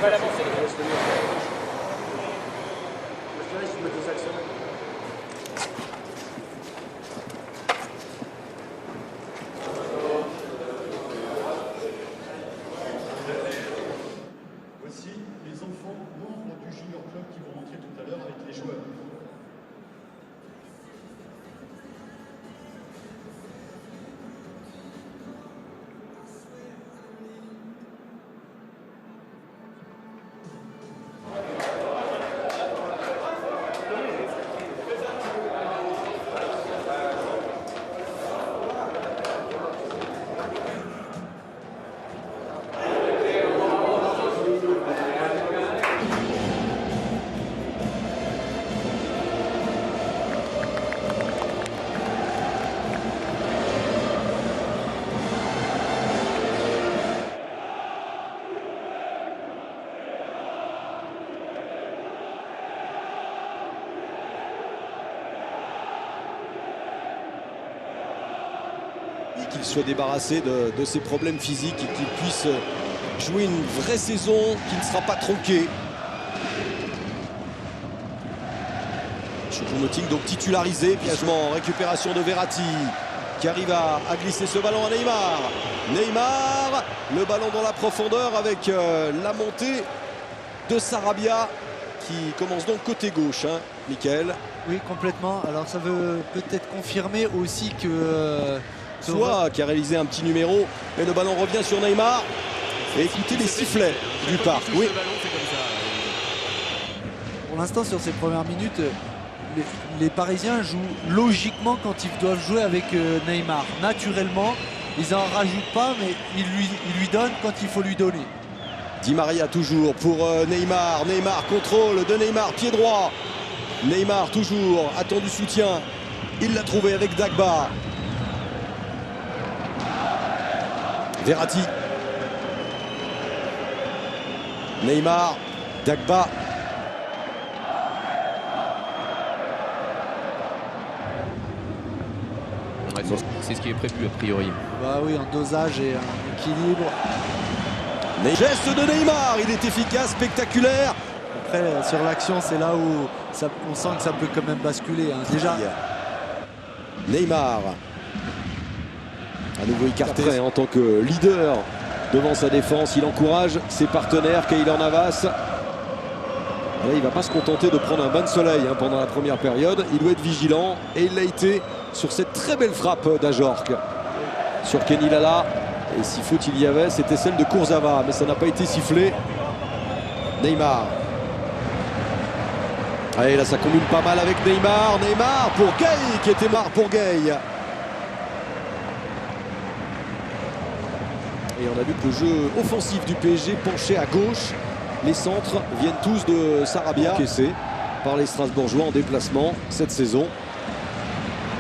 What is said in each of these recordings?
Voici les enfants membres du Junior Club qui vont rentrer tout à l'heure avec les joueurs. Et qu'il soit débarrassé de ses problèmes physiques et qu'il puisse jouer une vraie saison qui ne sera pas tronquée. Choupo-Moting donc titularisé, piègement, récupération de Verratti qui arrive à glisser ce ballon à Neymar. Neymar, le ballon dans la profondeur avec la montée de Sarabia qui commence donc côté gauche, hein, Mickaël. Oui, complètement. Alors ça veut peut-être confirmer aussi que... Soit qui a réalisé un petit numéro, mais le ballon revient sur Neymar. Et écoutez les sifflets du parc. Oui. Pour l'instant, sur ces premières minutes, les Parisiens jouent logiquement quand ils doivent jouer avec Neymar. Naturellement, ils n'en rajoutent pas, mais ils lui donnent quand il faut lui donner. Di Maria toujours pour Neymar. Neymar, contrôle de Neymar, pied droit. Neymar toujours, attend du soutien. Il l'a trouvé avec Dagba. Verratti. Neymar. Dagba. Ouais, c'est ce qui est prévu a priori. Bah oui, un dosage et un équilibre. Les gestes de Neymar, il est efficace, spectaculaire. Après, sur l'action, c'est là où on sent que ça peut quand même basculer. Hein. Déjà. Neymar. À nouveau écarté en tant que leader devant sa défense. Il encourage ses partenaires, Keylor Navas. Là, il ne va pas se contenter de prendre un bain de soleil pendant la première période. Il doit être vigilant et il l'a été sur cette très belle frappe d'Ajorc sur Kenny Lala. Et si faute il y avait, c'était celle de Kurzawa, mais ça n'a pas été sifflé. Neymar. Allez, là ça combine pas mal avec Neymar. Neymar pour Gay qui était marre pour Gay. Et on a vu que le jeu offensif du PSG penchait à gauche. Les centres viennent tous de Sarabia, encaissés par les Strasbourgeois en déplacement cette saison.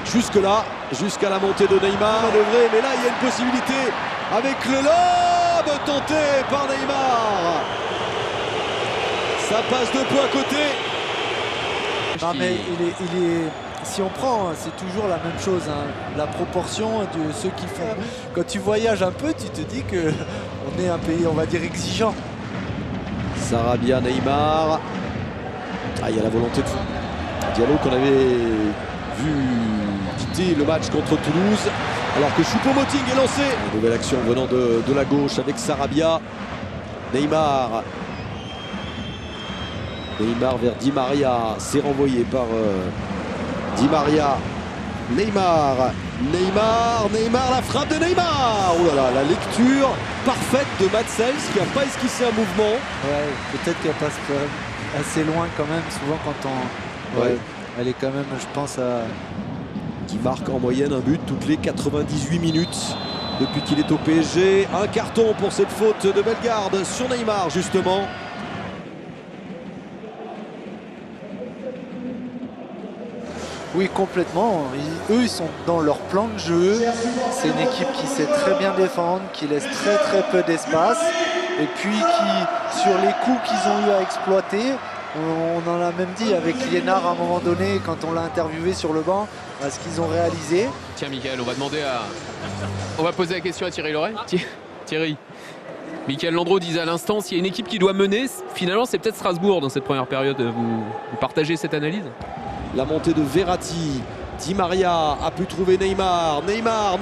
Jusque-là, jusqu'à la montée de Neymar, mais là il y a une possibilité avec le lob tenté par Neymar. Ça passe de peu à côté. Non, mais si on prend, c'est toujours la même chose, hein. La proportion de ceux qui font. Quand tu voyages un peu, tu te dis que on est un pays, on va dire, exigeant. Sarabia, Neymar. Ah, il y a la volonté de Diallo qu'on avait vu quitter le match contre Toulouse. Alors que Choupo-Moting est lancé. Une nouvelle action venant de la gauche avec Sarabia. Neymar. Neymar vers Di Maria. C'est renvoyé par Di Maria. Neymar. Neymar, la frappe de Neymar. Oh là là, la lecture parfaite de Mads Sels qui n'a pas esquissé un mouvement. Ouais, peut-être qu'elle passe assez loin quand même, souvent quand on... Ouais. Elle est quand même, je pense, à... Qui marque en moyenne un but toutes les 98 minutes depuis qu'il est au PSG. Un carton pour cette faute de Bellegarde sur Neymar, justement. Oui, complètement. Eux, ils sont dans leur plan de jeu. C'est une équipe qui sait très bien défendre, qui laisse très peu d'espace. Et puis qui, sur les coups qu'ils ont eu à exploiter, on en a même dit avec Liénard à un moment donné, quand on l'a interviewé sur le banc, ce qu'ils ont réalisé. Tiens, Mickaël, on va poser la question à Thierry Loret. Thierry, Michael Landreau disait à l'instant, s'il y a une équipe qui doit mener, finalement c'est peut-être Strasbourg dans cette première période. Vous partagez cette analyse? La montée de Verratti. Di Maria a pu trouver Neymar. Neymar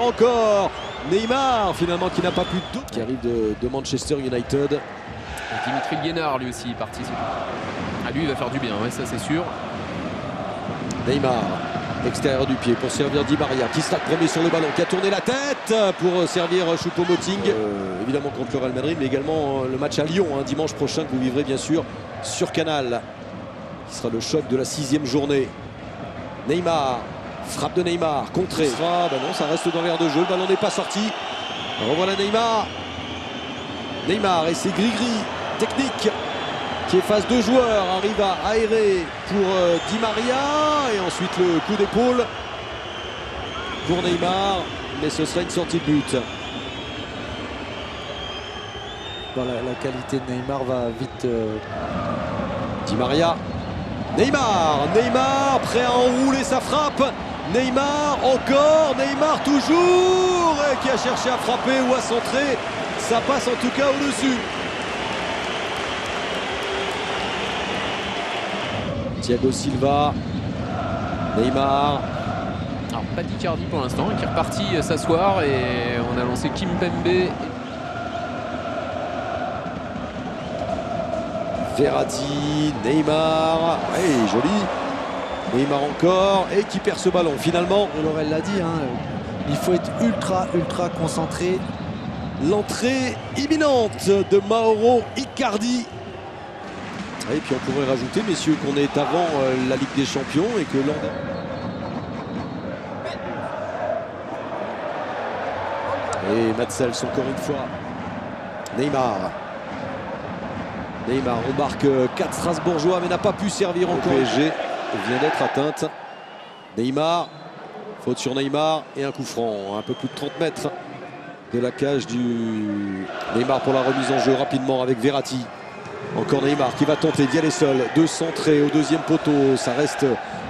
encore. Neymar finalement qui n'a pas pu qui arrive de Manchester United. Et Dimitri Guénard lui aussi participe. Ah, lui il va faire du bien, ouais, ça c'est sûr. Neymar, extérieur du pied pour servir Di Maria qui sera premier sur le ballon, qui a tourné la tête pour servir Choupo-Moting. Évidemment contre le Real Madrid, mais également le match à Lyon dimanche prochain que vous vivrez bien sûr sur Canal. Qui sera le choc de la 6e journée. Neymar, frappe de Neymar, contré. Non, ça reste dans l'air de jeu, le ballon n'est pas sorti. Revoilà Neymar. Neymar et ses gris-gris techniques qui efface 2 joueurs, arrive à aérer pour Di Maria et ensuite le coup d'épaule pour Neymar, mais ce serait une sortie de but. Voilà, la qualité de Neymar va vite. Di Maria, Neymar prêt à enrouler sa frappe. Neymar encore, Neymar toujours, qui a cherché à frapper ou à centrer. Ça passe en tout cas au-dessus. Thiago Silva, Neymar. Alors pas d'Icardi pour l'instant, qui est reparti s'asseoir et on a lancé Kimpembe. Verratti, Neymar, ouais, joli. Neymar encore et qui perd ce ballon finalement. Laurel l'a dit, il faut être ultra concentré. L'entrée imminente de Mauro Icardi. Et puis on pourrait rajouter, messieurs, qu'on est avant la Ligue des Champions et que l'an et Matsels encore une fois. Neymar embarque 4 Strasbourgeois mais n'a pas pu servir encore. Le PSG vient d'être atteinte. Neymar, faute sur Neymar et un coup franc, un peu plus de 30 mètres de la cage du Neymar pour la remise en jeu rapidement avec Verratti. Encore Neymar qui va tenter d'y aller seul, de centrer au 2e poteau, ça reste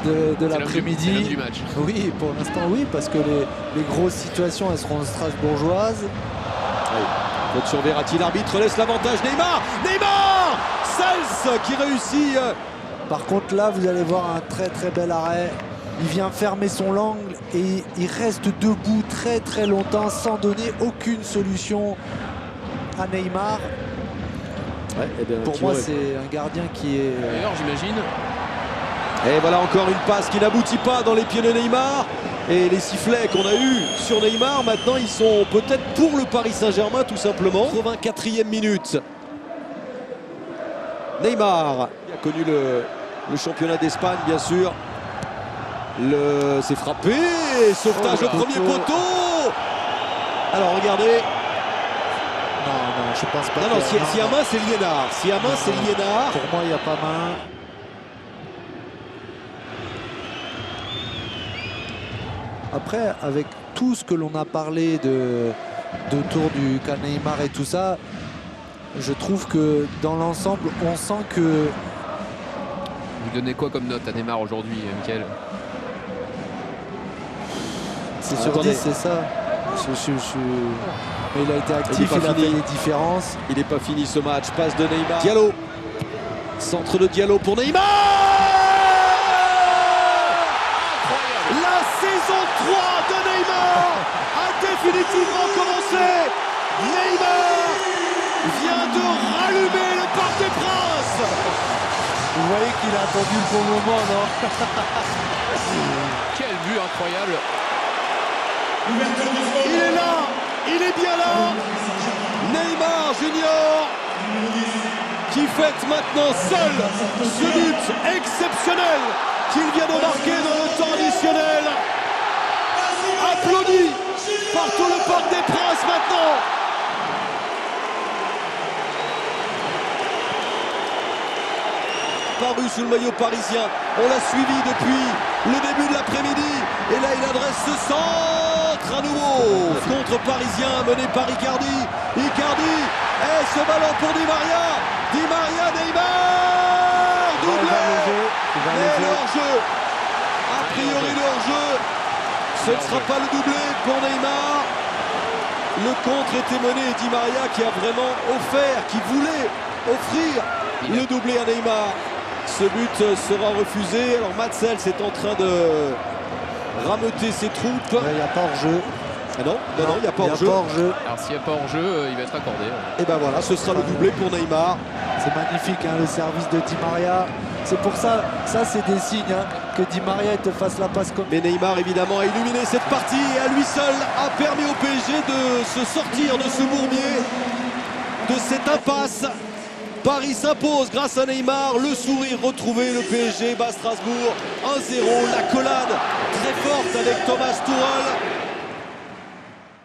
de l'après-midi. Du match. Oui, pour l'instant oui, parce que les grosses situations elles seront strasbourgeoises. Oui. Faute sur Verratti, l'arbitre laisse l'avantage. Neymar Sels qui réussit. Par contre là vous allez voir un très bel arrêt. Il vient fermer son angle et il reste debout très longtemps sans donner aucune solution à Neymar. Ouais, eh bien, pour moi c'est un gardien qui est... D'ailleurs j'imagine. Et voilà encore une passe qui n'aboutit pas dans les pieds de Neymar. Et les sifflets qu'on a eu sur Neymar, maintenant ils sont peut-être pour le Paris Saint-Germain tout simplement. 84e minute. Neymar qui a connu le championnat d'Espagne bien sûr. C'est frappé, sauvetage au premier poteau. Alors regardez. Non, je pense pas. Non, si y a main, c'est Liénard. S'il y a main, c'est Liénard. Pour moi, il n'y a pas main. Après, avec tout ce que l'on a parlé autour du cas Neymar et tout ça, je trouve que dans l'ensemble, on sent que... Vous donnez quoi comme note à Neymar aujourd'hui, Mickaël? C'est sur 10, c'est ça. Mais il a été actif, il a fait les différences. Il n'est pas fini ce match. Passe de Neymar. Diallo. Centre de Diallo pour Neymar. La saison 3 de Neymar a définitivement commencé. Neymar vient de rallumer le Parc des Princes. Vous voyez qu'il a attendu le bon moment, non? Quel but incroyable. Il est là, il est bien là. Neymar Junior qui fête maintenant seul ce but exceptionnel qu'il vient de marquer dans le temps additionnel. Applaudi par tout le Parc des Princes maintenant. Paru sous le maillot parisien, on l'a suivi depuis le début de l'après-midi et là il adresse ce centre à nouveau contre Parisien mené par Icardi. Et ce ballon pour Di Maria, Neymar, doublé. Et le hors-jeu, a priori le hors-jeu, ce ne sera pas le doublé pour Neymar. Le contre était mené et Di Maria qui a vraiment offert, qui voulait offrir le doublé à Neymar. Ce but sera refusé. Alors Matsels est en train de rameuter ses troupes. Il n'y a pas hors-jeu. Ah non, il n'y a pas hors-jeu. Alors s'il n'y a pas hors-jeu, il va être accordé. Et ben voilà, ce sera le doublé pour Neymar. C'est magnifique, hein, le service de Di Maria. C'est pour ça, c'est des signes, hein, que Di Maria te fasse la passe comme. Mais Neymar évidemment a illuminé cette partie et à lui seul a permis au PSG de se sortir de ce bourbier, de cette impasse. Paris s'impose grâce à Neymar, le sourire retrouvé, le PSG bat Strasbourg 1-0, la collade très forte avec Thomas Tuchel.